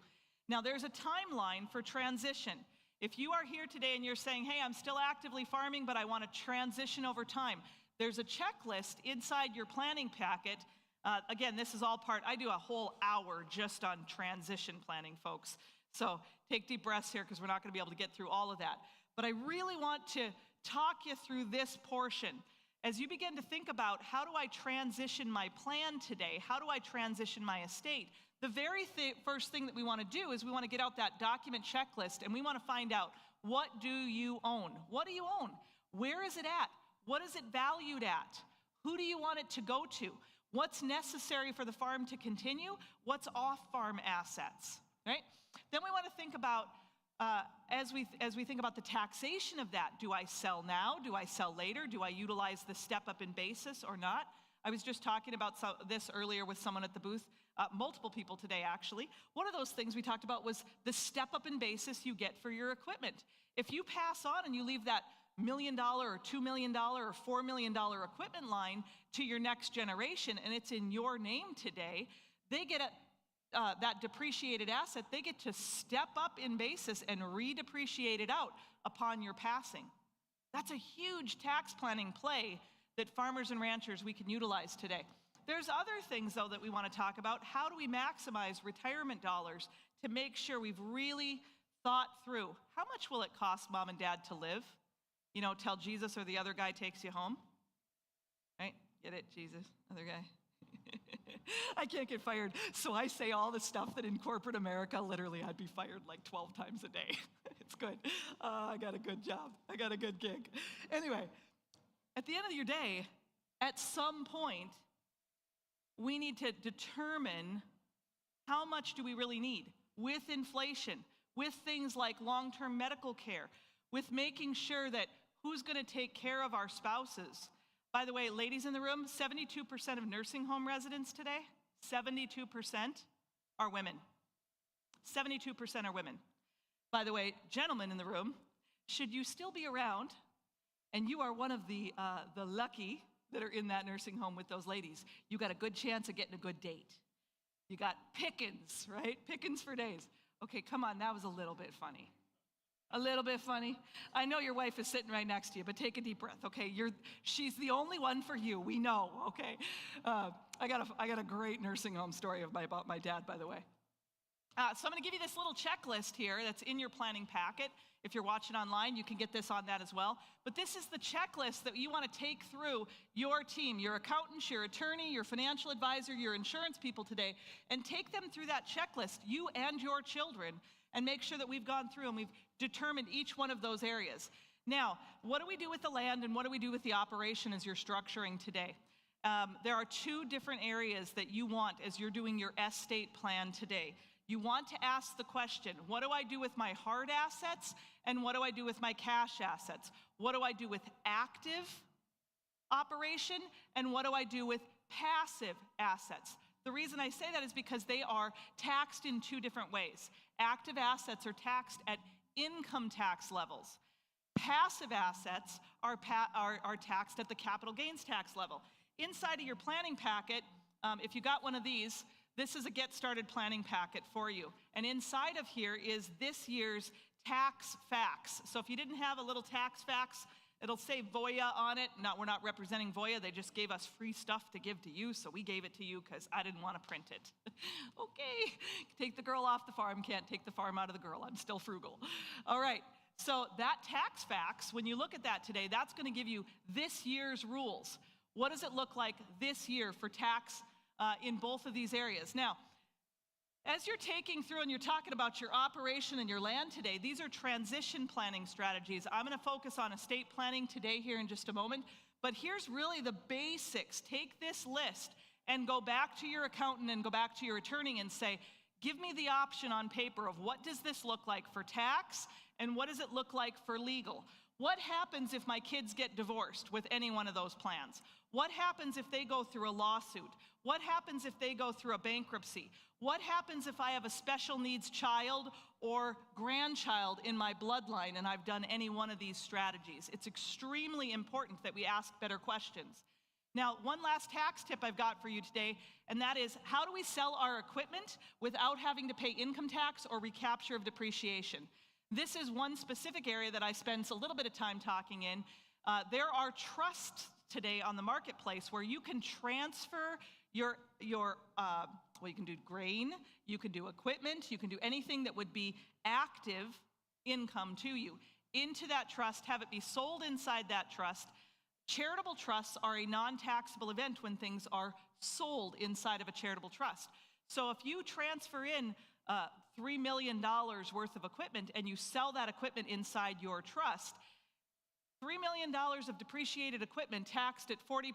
Now, there's a timeline for transition. If you are here today and you're saying, hey, I'm still actively farming, but I want to transition over time, there's a checklist inside your planning packet. Again, this is all part, I do a whole hour just on transition planning, folks. So take deep breaths here because we're not going to be able to get through all of that. But I really want to talk you through this portion. As you begin to think about how do I transition my plan today, how do I transition my estate, the very first thing that we want to do is we want to get out that document checklist and we want to find out, what do you own? What do you own? Where is it at? What is it valued at? Who do you want it to go to? What's necessary for the farm to continue? What's off-farm assets, right? Then we want to think about, as we think about the taxation of that, do I sell now? Do I sell later? Do I utilize the step-up in basis or not? I was just talking about this earlier with someone at the booth, multiple people today actually. One of those things we talked about was the step-up in basis you get for your equipment. If you pass on and you leave that $1 million or $2 million or $4 million equipment line to your next generation and it's in your name today, they get that depreciated asset, they get to step up in basis and redepreciate it out upon your passing. That's a huge tax planning play that farmers and ranchers we can utilize today. There's other things though that we want to talk about. How do we maximize retirement dollars to make sure we've really thought through how much will it cost mom and dad to live? You know, till Jesus or the other guy takes you home. Right? Get it, Jesus, other guy. I can't get fired. So I say all the stuff that in corporate America, literally I'd be fired like 12 times a day. It's good. I got a good job. I got a good gig. Anyway, at the end of your day, at some point, we need to determine how much do we really need with inflation, with things like long-term medical care, with making sure that who's going to take care of our spouses. By the way, ladies in the room, 72% of nursing home residents today, 72% are women. 72% are women. By the way, gentlemen in the room, should you still be around and you are one of the lucky that are in that nursing home with those ladies, you got a good chance of getting a good date. You got pickings, right? Pickings for days. Okay, come on, that was a little bit funny. A little bit funny. I know your wife is sitting right next to you, but take a deep breath, okay? She's the only one for you, we know, okay? I got a great nursing home story about my dad, by the way. So I'm gonna give you this little checklist here that's in your planning packet. If you're watching online, you can get this on that as well. But this is the checklist that you wanna take through your team, your accountants, your attorney, your financial advisor, your insurance people today, and take them through that checklist, you and your children, and make sure that we've gone through and we've determined each one of those areas. Now, what do we do with the land and what do we do with the operation as you're structuring today? There are two different areas that you want as you're doing your estate plan today. You want to ask the question, what do I do with my hard assets and what do I do with my cash assets? What do I do with active operation and what do I do with passive assets? The reason I say that is because they are taxed in two different ways. Active assets are taxed at income tax levels. Passive assets are taxed at the capital gains tax level. Inside of your planning packet, if you got one of these, this is a Get Started planning packet for you. And inside of here is this year's tax facts. So if you didn't have a little tax facts, it'll say Voya on it. We're not representing Voya. They just gave us free stuff to give to you, so we gave it to you because I didn't want to print it. Okay, take the girl off the farm. Can't take the farm out of the girl. I'm still frugal. All right, so that tax facts, when you look at that today, that's going to give you this year's rules. What does it look like this year for tax in both of these areas? Now, as you're taking through and you're talking about your operation and your land today, these are transition planning strategies. I'm going to focus on estate planning today here in just a moment, but here's really the basics. Take this list and go back to your accountant and go back to your attorney and say, give me the option on paper of what does this look like for tax and what does it look like for legal? What happens if my kids get divorced with any one of those plans? What happens if they go through a lawsuit? What happens if they go through a bankruptcy? What happens if I have a special needs child or grandchild in my bloodline and I've done any one of these strategies? It's extremely important that we ask better questions. Now, one last tax tip I've got for you today, and that is how do we sell our equipment without having to pay income tax or recapture of depreciation? This is one specific area that I spend a little bit of time talking in. There are trusts today on the marketplace where you can transfer your well, you can do grain, you can do equipment, you can do anything that would be active income to you into that trust, have it be sold inside that trust. Charitable trusts are a non-taxable event when things are sold inside of a charitable trust. So if you transfer in $3 million worth of equipment and you sell that equipment inside your trust, $3 million of depreciated equipment taxed at 40%.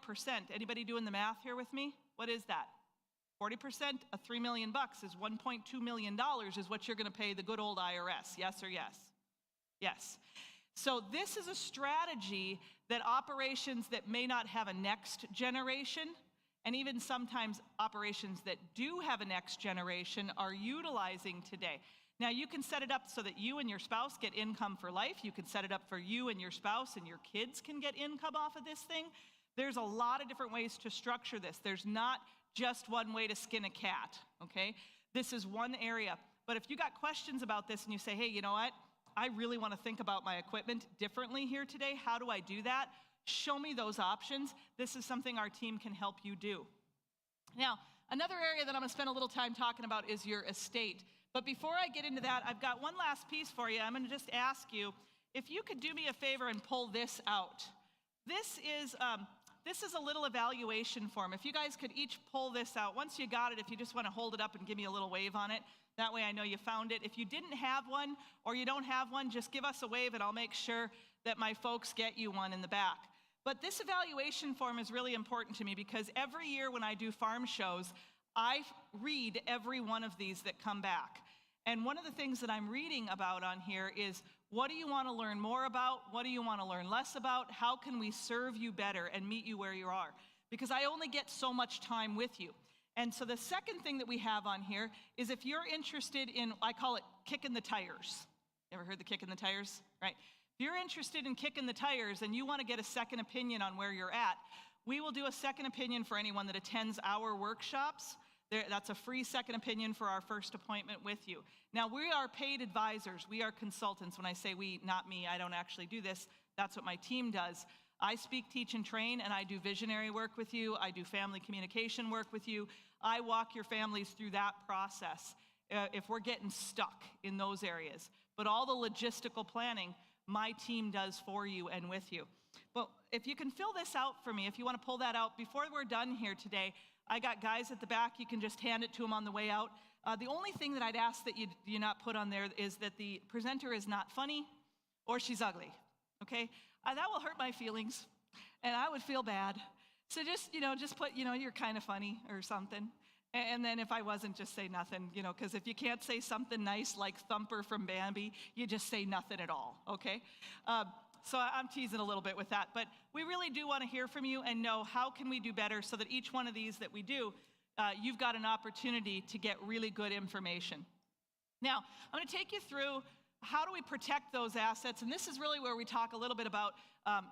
Anybody doing the math here with me? What is that? 40% of $3 million is $1.2 million is what you're going to pay the good old IRS. Yes or yes? Yes. So this is a strategy that operations that may not have a next generation, and even sometimes operations that do have a next generation are utilizing today. Now you can set it up so that you and your spouse get income for life. You can set it up for you and your spouse and your kids can get income off of this thing. There's a lot of different ways to structure this. There's not just one way to skin a cat, okay? This is one area. But if you got questions about this and you say, hey, you know what? I really want to think about my equipment differently here today. How do I do that? Show me those options. This is something our team can help you do. Now, another area that I'm going to spend a little time talking about is your estate. But before I get into that, I've got one last piece for you. I'm going to just ask you if you could do me a favor and pull this out. This is a little evaluation form. If you guys could each pull this out. Once you got it, if you just want to hold it up and give me a little wave on it, that way I know you found it. If you didn't have one or you don't have one, just give us a wave and I'll make sure that my folks get you one in the back. But this evaluation form is really important to me because every year when I do farm shows, I read every one of these that come back. And one of the things that I'm reading about on here is what do you want to learn more about? What do you want to learn less about? How can we serve you better and meet you where you are? Because I only get so much time with you. And so the second thing that we have on here is if you're interested in, I call it kicking the tires. You ever heard the kicking the tires? Right. If you're interested in kicking the tires and you want to get a second opinion on where you're at, we will do a second opinion for anyone that attends our workshops. That's a free second opinion for our first appointment with you. Now, we are paid advisors. We are consultants. When I say we, not me, I don't actually do this. That's what my team does. I speak, teach, and train, and I do visionary work with you. I do family communication work with you. I walk your families through that process if we're getting stuck in those areas. But all the logistical planning, my team does for you and with you. But if you can fill this out for me, if you want to pull that out, before we're done here today, I got guys at the back. You can just hand it to them on the way out. The only thing that I'd ask that you not put on there is that the presenter is not funny or she's ugly, okay? That will hurt my feelings, and I would feel bad. So just put, you're kind of funny or something. And then if I wasn't, just say nothing, because if you can't say something nice like Thumper from Bambi, you just say nothing at all, okay? So I'm teasing a little bit with that, but we really do want to hear from you and know how can we do better so that each one of these that we do, you've got an opportunity to get really good information. Now, I'm going to take you through how do we protect those assets? And this is really where we talk a little bit about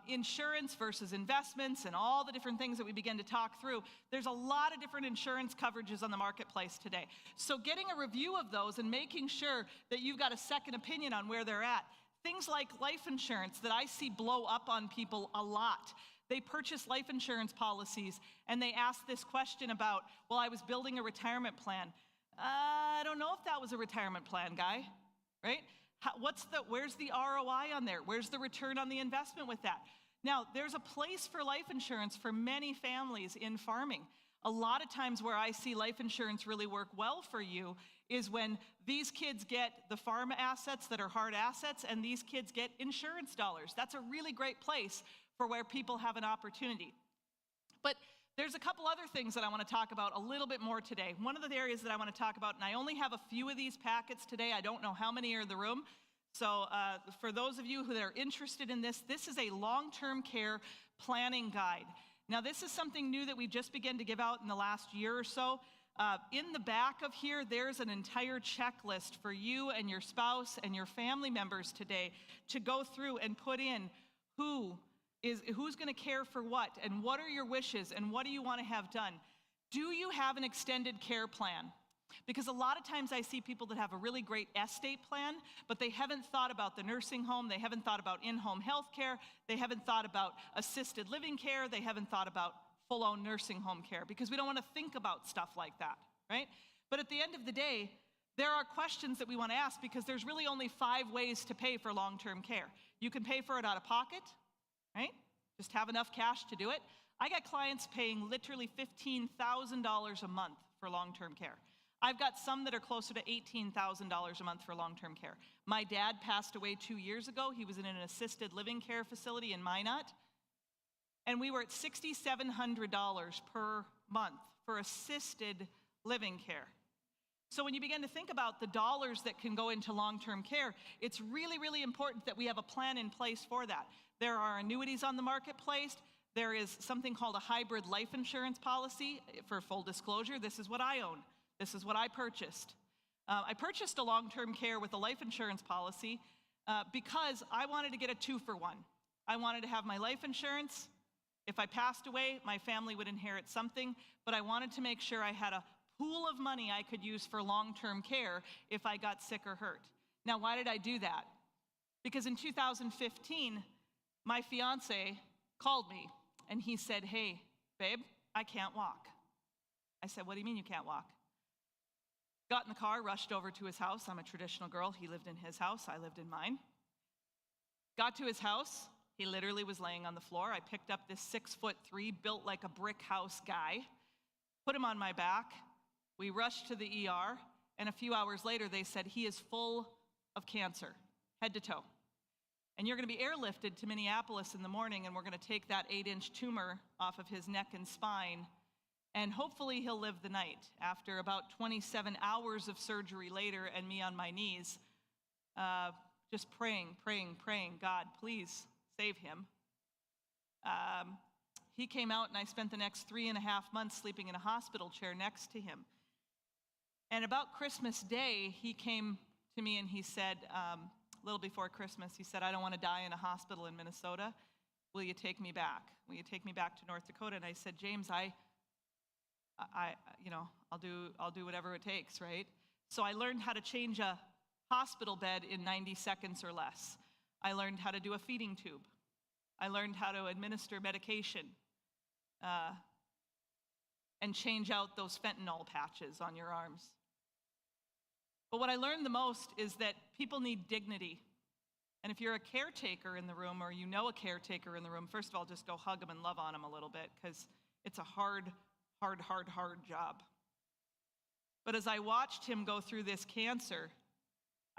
insurance versus investments and all the different things that we begin to talk through. There's a lot of different insurance coverages on the marketplace today. So getting a review of those and making sure that you've got a second opinion on where they're at. Things like life insurance that I see blow up on people a lot. They purchase life insurance policies and they ask this question about, well, I was building a retirement plan. I don't know if that was a retirement plan, guy, right? Where's the ROI on there? Where's the return on the investment with that? Now, there's a place for life insurance for many families in farming. A lot of times where I see life insurance really work well for you is when these kids get the farm assets that are hard assets and these kids get insurance dollars. That's a really great place for where people have an opportunity. But there's a couple other things that I want to talk about a little bit more today. One of the areas that I want to talk about, and I only have a few of these packets today. I don't know how many are in the room. So for those of you who are interested in this, this is a long-term care planning guide. Now, this is something new that we've just begun to give out in the last year or so. In the back of here, there's an entire checklist for you and your spouse and your family members today to go through and put in who's going to care for what, and what are your wishes, and what do you want to have done? Do you have an extended care plan? Because a lot of times I see people that have a really great estate plan, but they haven't thought about the nursing home, they haven't thought about in-home health care, they haven't thought about assisted living care, they haven't thought about full-on nursing home care, because we don't want to think about stuff like that, right? But at the end of the day, there are questions that we want to ask because there's really only 5 ways to pay for long-term care. You can pay for it out of pocket, right? Just have enough cash to do it. I got clients paying literally $15,000 a month for long-term care. I've got some that are closer to $18,000 a month for long-term care. My dad passed away 2 years ago. He was in an assisted living care facility in Minot, and we were at $6,700 per month for assisted living care. So when you begin to think about the dollars that can go into long-term care, it's really, really important that we have a plan in place for that. There are annuities on the marketplace. There is something called a hybrid life insurance policy. For full disclosure, this is what I own. This is what I purchased. I purchased a long-term care with a life insurance policy because I wanted to get a 2-for-1. I wanted to have my life insurance. If I passed away, my family would inherit something, but I wanted to make sure I had a pool of money I could use for long-term care if I got sick or hurt. Now, why did I do that? Because in 2015, my fiance called me and he said, "Hey, babe, I can't walk." I said, "What do you mean you can't walk?" Got in the car, rushed over to his house. I'm a traditional girl. He lived in his house. I lived in mine. Got to his house. He literally was laying on the floor. I picked up this 6'3", built like a brick house guy, put him on my back. We rushed to the ER, and a few hours later, they said he is full of cancer, head to toe. And you're going to be airlifted to Minneapolis in the morning, and we're going to take that 8-inch tumor off of his neck and spine, and hopefully he'll live the night. After about 27 hours of surgery later and me on my knees, just praying, God, please save him. He came out, and I spent the next 3.5 months sleeping in a hospital chair next to him. And about Christmas Day, he came to me and he said, a little before Christmas, he said, "I don't want to die in a hospital in Minnesota. Will you take me back? Will you take me back to North Dakota?" And I said, "James, I'll do whatever it takes, right?" So I learned how to change a hospital bed in 90 seconds or less. I learned how to do a feeding tube. I learned how to administer medication and change out those fentanyl patches on your arms. But what I learned the most is that people need dignity. And if you're a caretaker in the room, or you know a caretaker in the room, first of all, just go hug them and love on them a little bit, because it's a hard job. But as I watched him go through this cancer,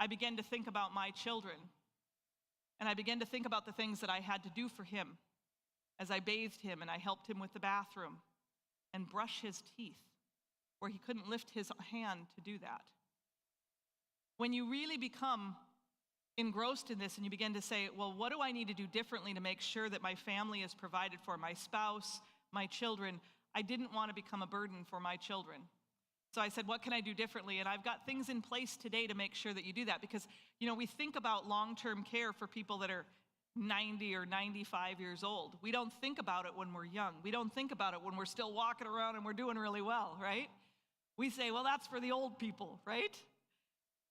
I began to think about my children. And I began to think about the things that I had to do for him as I bathed him and I helped him with the bathroom and brush his teeth where he couldn't lift his hand to do that. When you really become engrossed in this and you begin to say, well, what do I need to do differently to make sure that my family is provided for, my spouse, my children? I didn't want to become a burden for my children. So I said, what can I do differently? And I've got things in place today to make sure that you do that, because, we think about long-term care for people that are 90 or 95 years old. We don't think about it when we're young. We don't think about it when we're still walking around and we're doing really well, right? We say, well, that's for the old people, right?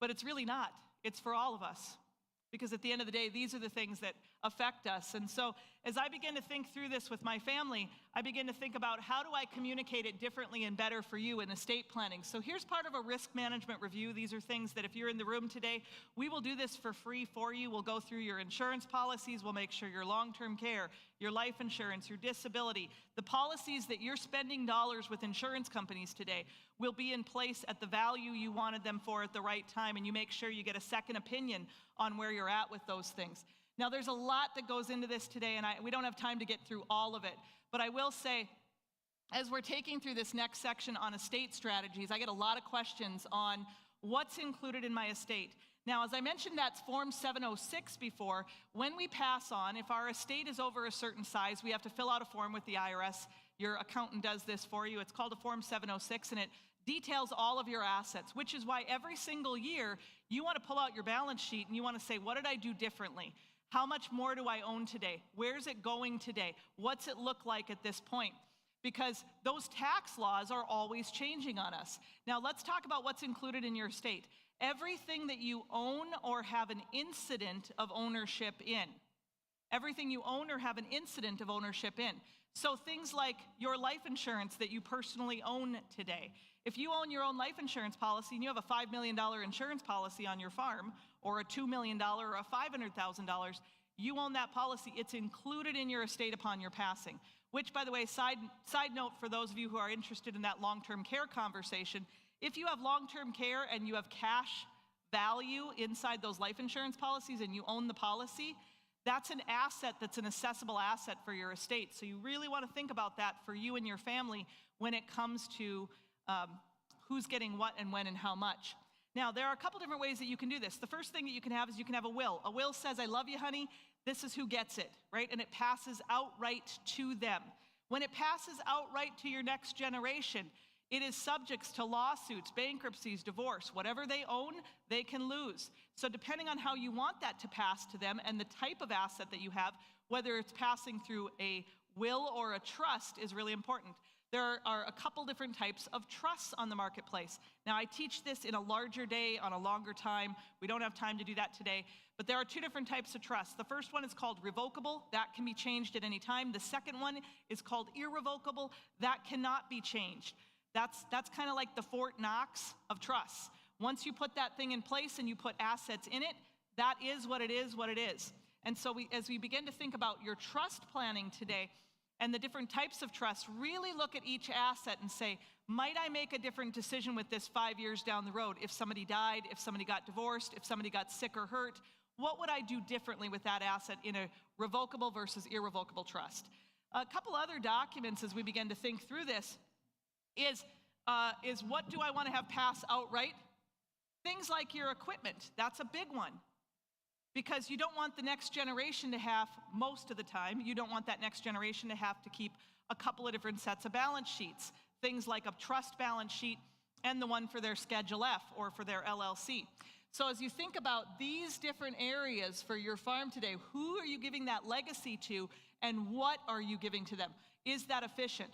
But it's really not. It's for all of us. Because at the end of the day, these are the things that affect us. And so as I begin to think through this with my family, I begin to think about, how do I communicate it differently and better for you in estate planning? So here's part of a risk management review. These are things that if you're in the room today, we will do this for free for you. We'll go through your insurance policies. We'll make sure your long-term care, your life insurance, your disability, the policies that you're spending dollars with insurance companies today will be in place at the value you wanted them for at the right time, and you make sure you get a second opinion on where you're at with those things. Now, there's a lot that goes into this today, and we don't have time to get through all of it, but I will say, as we're taking through this next section on estate strategies, I get a lot of questions on what's included in my estate. Now, as I mentioned, that's Form 706 before. When we pass on, if our estate is over a certain size, we have to fill out a form with the IRS. Your accountant does this for you. It's called a Form 706, and it details all of your assets, which is why every single year you want to pull out your balance sheet and you want to say, what did I do differently? How much more do I own today? Where's it going today? What's it look like at this point? Because those tax laws are always changing on us. Now, let's talk about what's included in your estate. Everything that you own or have an incident of ownership in. Everything you own or have an incident of ownership in. So things like your life insurance that you personally own today. If you own your own life insurance policy and you have a $5 million insurance policy on your farm, or a $2 million or a $500,000, you own that policy. It's included in your estate upon your passing. Which, by the way, side note for those of you who are interested in that long-term care conversation, if you have long-term care and you have cash value inside those life insurance policies and you own the policy, that's an asset that's an assessable asset for your estate. So you really want to think about that for you and your family when it comes to who's getting what and when and how much. Now, there are a couple different ways that you can do this. The first thing that you can have is you can have a will. A will says, I love you, honey. This is who gets it, right? And it passes outright to them. When it passes outright to your next generation, it is subject to lawsuits, bankruptcies, divorce. Whatever they own, they can lose. So depending on how you want that to pass to them and the type of asset that you have, whether it's passing through a will or a trust, is really important. There are a couple different types of trusts on the marketplace. Now, I teach this in a larger day on a longer time. We don't have time to do that today. But there are two different types of trusts. The first one is called revocable. That can be changed at any time. The second one is called irrevocable. That cannot be changed. That's kind of like the Fort Knox of trusts. Once you put that thing in place and you put assets in it, that is what it is. And so as we begin to think about your trust planning today and the different types of trusts, really look at each asset and say, might I make a different decision with this 5 years down the road? If somebody died, if somebody got divorced, if somebody got sick or hurt, what would I do differently with that asset in a revocable versus irrevocable trust? A couple other documents as we begin to think through this is what do I want to have pass outright? Things like your equipment. That's a big one. Because you don't want the next generation to have, most of the time, you don't want that next generation to have to keep a couple of different sets of balance sheets. Things like a trust balance sheet and the one for their Schedule F or for their LLC. So as you think about these different areas for your farm today, who are you giving that legacy to and what are you giving to them? Is that efficient?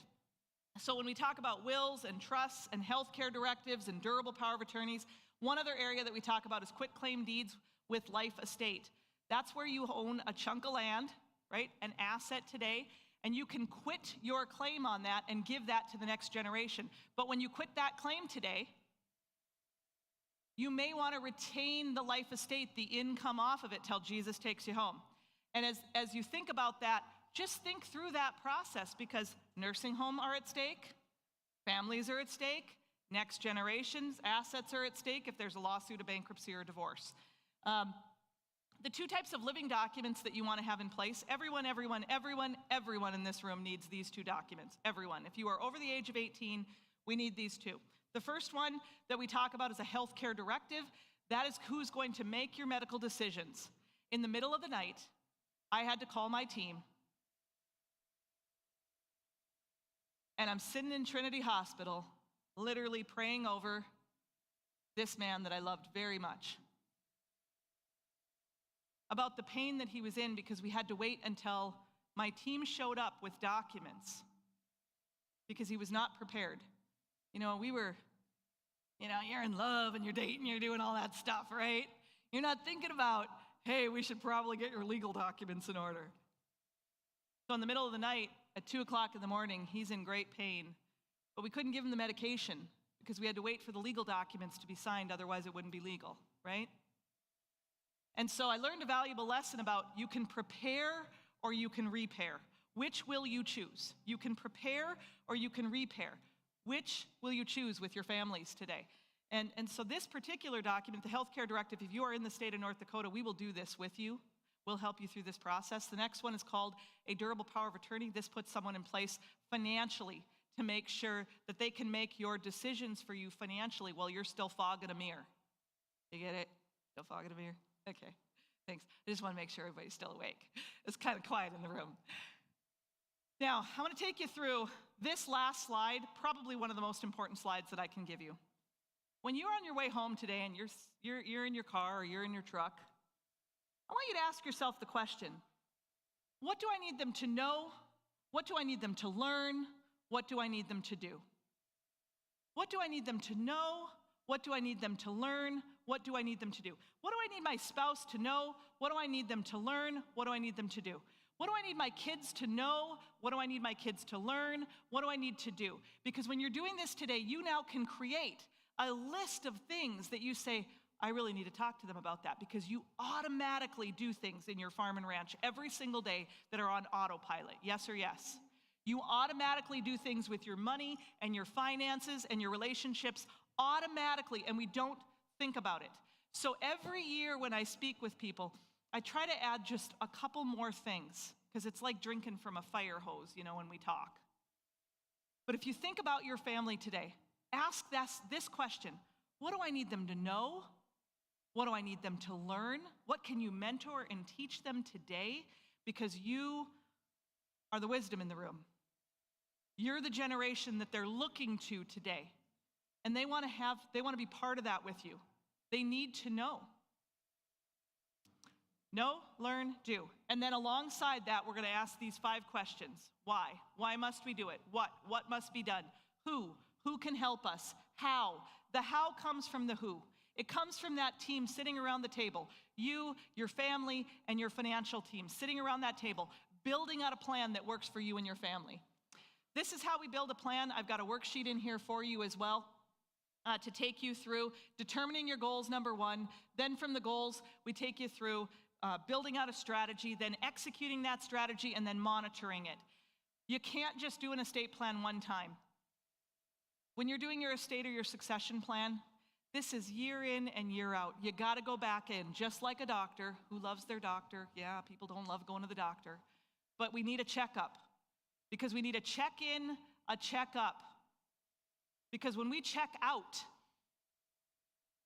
So when we talk about wills and trusts and healthcare directives and durable power of attorneys, one other area that we talk about is quitclaim deeds with life estate. That's where you own a chunk of land, right, an asset today, and you can quit your claim on that and give that to the next generation. But when you quit that claim today, you may want to retain the life estate, the income off of it till Jesus takes you home. And as you think about that, just think through that process, because nursing homes are at stake, families are at stake, next generation's assets are at stake if there's a lawsuit, a bankruptcy, or a divorce. The two types of living documents that you want to have in place, everyone in this room needs these two documents, everyone. If you are over the age of 18, we need these two. The first one that we talk about is a healthcare directive. That is who's going to make your medical decisions. In the middle of the night, I had to call my team, and I'm sitting in Trinity Hospital literally praying over this man that I loved very much, about the pain that he was in because we had to wait until my team showed up with documents because he was not prepared. You know, we were, you're in love and you're dating, you're doing all that stuff, right? You're not thinking about, hey, we should probably get your legal documents in order. So in the middle of the night, at 2 o'clock in the morning, he's in great pain, but we couldn't give him the medication because we had to wait for the legal documents to be signed, otherwise it wouldn't be legal, right? And so I learned a valuable lesson about you can prepare or you can repair. Which will you choose? You can prepare or you can repair. Which will you choose with your families today? And so this particular document, the healthcare directive, if you are in the state of North Dakota, we will do this with you. We'll help you through this process. The next one is called a durable power of attorney. This puts someone in place financially to make sure that they can make your decisions for you financially while you're still fogging a mirror. You get it? Still fogging a mirror? Okay, thanks. I just want to make sure everybody's still awake. It's kind of quiet in the room. Now, I want to take you through this last slide, probably one of the most important slides that I can give you. When you're on your way home today and you're in your car or you're in your truck, I want you to ask yourself the question, what do I need them to know? What do I need them to learn? What do I need them to do? What do I need them to know? What do I need them to learn? What do I need them to do? What do I need my spouse to know? What do I need them to learn? What do I need them to do? What do I need my kids to know? What do I need my kids to learn? What do I need to do? Because when you're doing this today, you now can create a list of things that you say, I really need to talk to them about that, because you automatically do things in your farm and ranch every single day that are on autopilot. Yes or yes? You automatically do things with your money and your finances and your relationships automatically, and we don't think about it. So every year when I speak with people, I try to add just a couple more things, because it's like drinking from a fire hose, when we talk. But if you think about your family today, ask this question: what do I need them to know? What do I need them to learn? What can you mentor and teach them today? Because you are the wisdom in the room. You're the generation that they're looking to today. And they want to be part of that with you. They need to know. Know, learn, do. And then alongside that, we're going to ask these 5 questions. Why? Why must we do it? What? What must be done? Who? Who can help us? How? The how comes from the who. It comes from that team sitting around the table. You, your family, and your financial team sitting around that table, building out a plan that works for you and your family. This is how we build a plan. I've got a worksheet in here for you as well to take you through determining your goals, number 1. Then from the goals, we take you through building out a strategy, then executing that strategy, and then monitoring it. You can't just do an estate plan one time. When you're doing your estate or your succession plan, this is year in and year out. You got to go back in, just like a doctor who loves their doctor. Yeah, people don't love going to the doctor. But we need a checkup, because we need a check-in, a checkup. Because when we check out,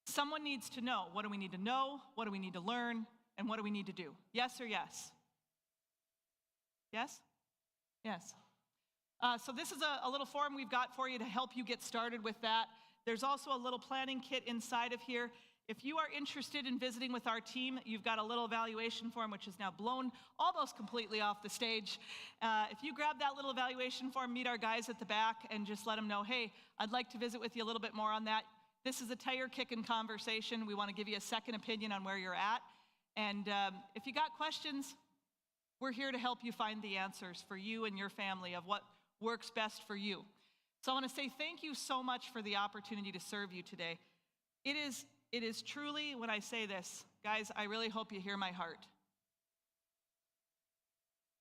someone needs to know, what do we need to know? What do we need to learn? And what do we need to do? Yes or yes? Yes? Yes. So this is a little form we've got for you to help you get started with that. There's also a little planning kit inside of here. If you are interested in visiting with our team, you've got a little evaluation form, which is now blown almost completely off the stage. If you grab that little evaluation form, meet our guys at the back and just let them know, hey, I'd like to visit with you a little bit more on that. This is a tire-kicking conversation. We want to give you a second opinion on where you're at. And if you got questions, we're here to help you find the answers for you and your family of what works best for you. So I want to say thank you so much for the opportunity to serve you today. It is truly, when I say this, guys, I really hope you hear my heart.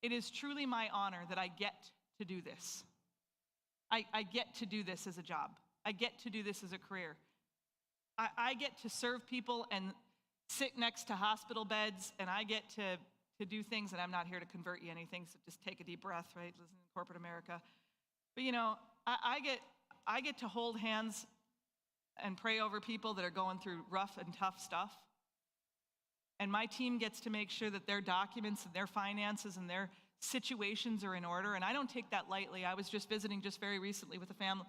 It is truly my honor that I get to do this. I get to do this as a job. I get to do this as a career. I get to serve people and sit next to hospital beds, and I get to do things, and I'm not here to convert you anything, so just take a deep breath, right? Listen to corporate America. But I get to hold hands and pray over people that are going through rough and tough stuff. And my team gets to make sure that their documents and their finances and their situations are in order. And I don't take that lightly. I was just visiting just very recently with a family,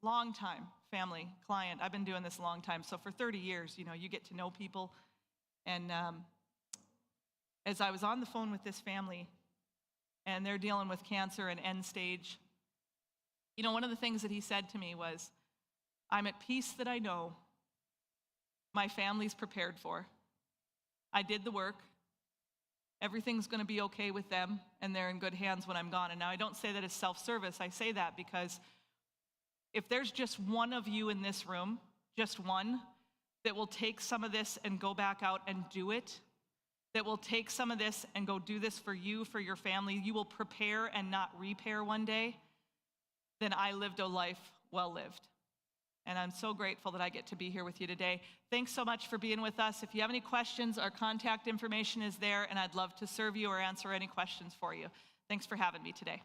long-time family client. I've been doing this a long time. So for 30 years, you know, you get to know people. And as I was on the phone with this family, and they're dealing with cancer and end stage, you know, one of the things that he said to me was, I'm at peace that I know my family's prepared for. I did the work. Everything's going to be okay with them, and they're in good hands when I'm gone. And now I don't say that as self-service. I say that because if there's just one of you in this room, just one, that will take some of this and go back out and do it, that will take some of this and go do this for you, for your family, you will prepare and not repair one day, then I lived a life well lived. And I'm so grateful that I get to be here with you today. Thanks so much for being with us. If you have any questions, our contact information is there, and I'd love to serve you or answer any questions for you. Thanks for having me today.